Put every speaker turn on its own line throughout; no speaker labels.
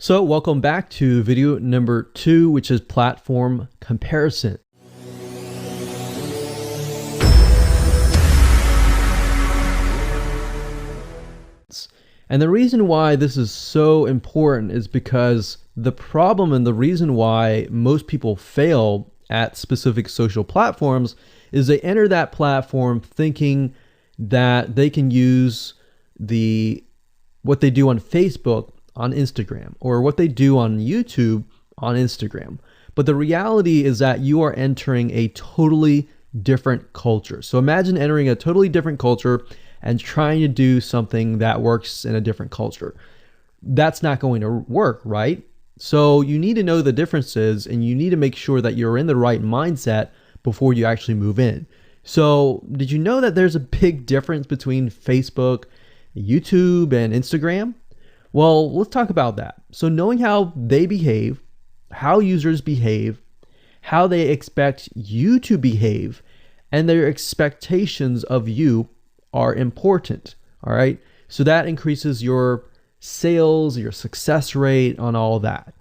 So welcome back to video number 2, which is platform comparison. And the reason why this is so important is because the problem and the reason why most people fail at specific social platforms is they enter that platform thinking that they can use what they do on Facebook on Instagram, or what they do on YouTube on Instagram. But the reality is that you are entering a totally different culture. So imagine entering a totally different culture and trying to do something that works in a different culture. That's not going to work, right? So you need to know the differences, and you need to make sure that you're in the right mindset before you actually move in. So did you know that there's a big difference between Facebook, YouTube, and Instagram? Well, let's talk about that. So knowing how they behave, how users behave, how they expect you to behave, and their expectations of you are important, all right? So that increases your sales, your success rate on all that.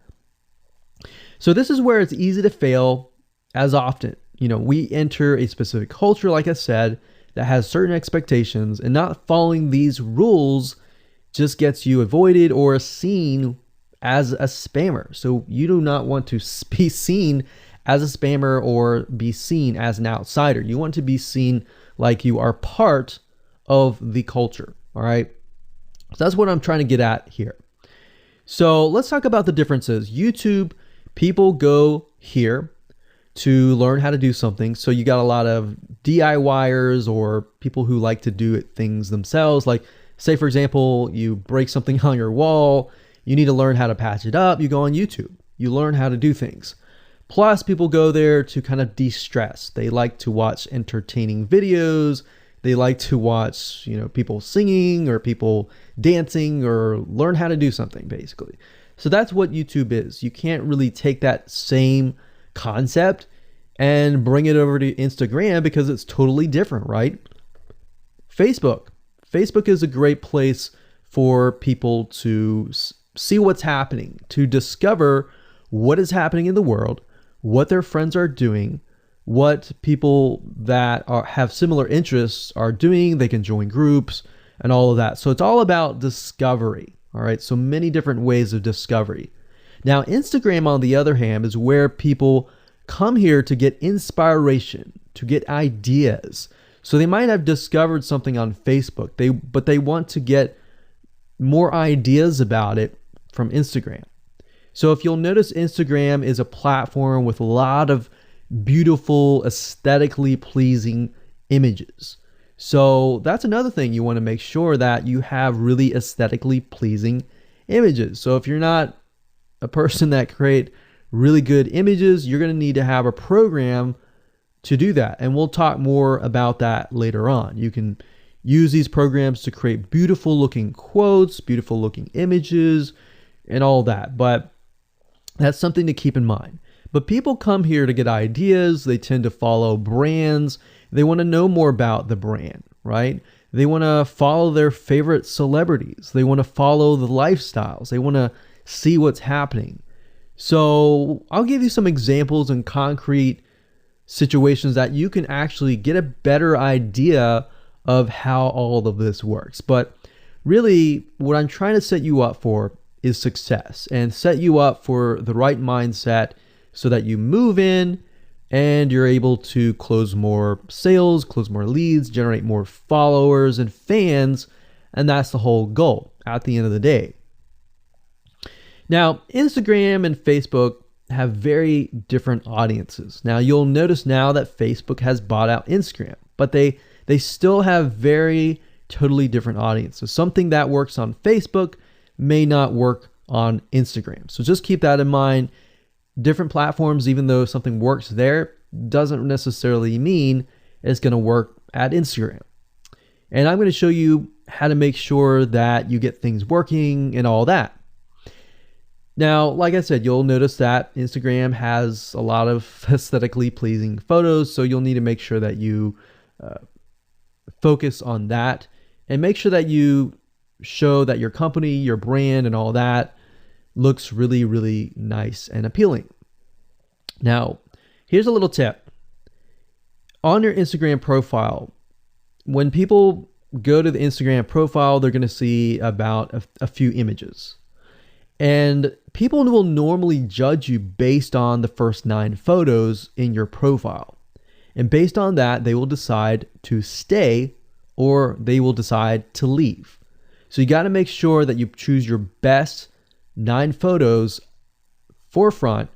So this is where it's easy to fail as often. We enter a specific culture, like I said, that has certain expectations, and not following these rules just gets you avoided or seen as a spammer. So you do not want to be seen as a spammer or be seen as an outsider. You want to be seen like you are part of the culture, all right? So that's what I'm trying to get at here. So let's talk about the differences. YouTube, people go here to learn how to do something. So you got a lot of DIYers, or people who like to do things themselves. Like, say for example, you break something on your wall, you need to learn how to patch it up, you go on YouTube, you learn how to do things. Plus, people go there to kind of de-stress. They like to watch entertaining videos. They like to watch, people singing or people dancing, or learn how to do something, basically. So that's what YouTube is. You can't really take that same concept and bring it over to Instagram because it's totally different, right? Facebook is a great place for people to see what's happening, to discover what is happening in the world, what their friends are doing, what people that have similar interests are doing. They can join groups and all of that. So it's all about discovery, all right? So many different ways of discovery. Now, Instagram, on the other hand, is where people come here to get inspiration, to get ideas. So they might have discovered something on Facebook, but they want to get more ideas about it from Instagram. So if you'll notice, Instagram is a platform with a lot of beautiful, aesthetically pleasing images. So that's another thing. You want to make sure that you have really aesthetically pleasing images. So if you're not a person that create really good images, you're going to need to have a program to do that. And we'll talk more about that later on. You can use these programs to create beautiful looking quotes, beautiful looking images, and all that. But that's something to keep in mind. But people come here to get ideas. They tend to follow brands. They want to know more about the brand, right? They want to follow their favorite celebrities. They want to follow the lifestyles. They want to see what's happening. So I'll give you some examples and concrete situations that you can actually get a better idea of how all of this works. But really, what I'm trying to set you up for is success, and set you up for the right mindset so that you move in and you're able to close more sales, close more leads, generate more followers and fans. And that's the whole goal at the end of the day. Now, Instagram and Facebook have very different audiences. Now, you'll notice now that Facebook has bought out Instagram, but they still have very totally different audiences. Something that works on Facebook may not work on Instagram. So just keep that in mind. Different platforms, even though something works there, doesn't necessarily mean it's going to work at Instagram. And I'm going to show you how to make sure that you get things working and all that. Now, like I said, you'll notice that Instagram has a lot of aesthetically pleasing photos, so you'll need to make sure that you focus on that, and make sure that you show that your company, your brand, and all that looks really, really nice and appealing. Now, here's a little tip. On your Instagram profile, when people go to the Instagram profile, they're going to see about a few images. And people will normally judge you based on the first 9 photos in your profile. And based on that, they will decide to stay or they will decide to leave. So you got to make sure that you choose your best 9 photos forefront.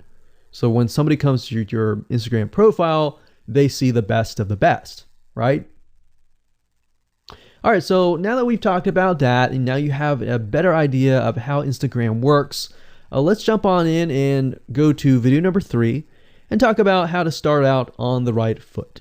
So when somebody comes to your Instagram profile, they see the best of the best, right? All right, so now that we've talked about that, and now you have a better idea of how Instagram works, let's jump on in and go to video number 3 and talk about how to start out on the right foot.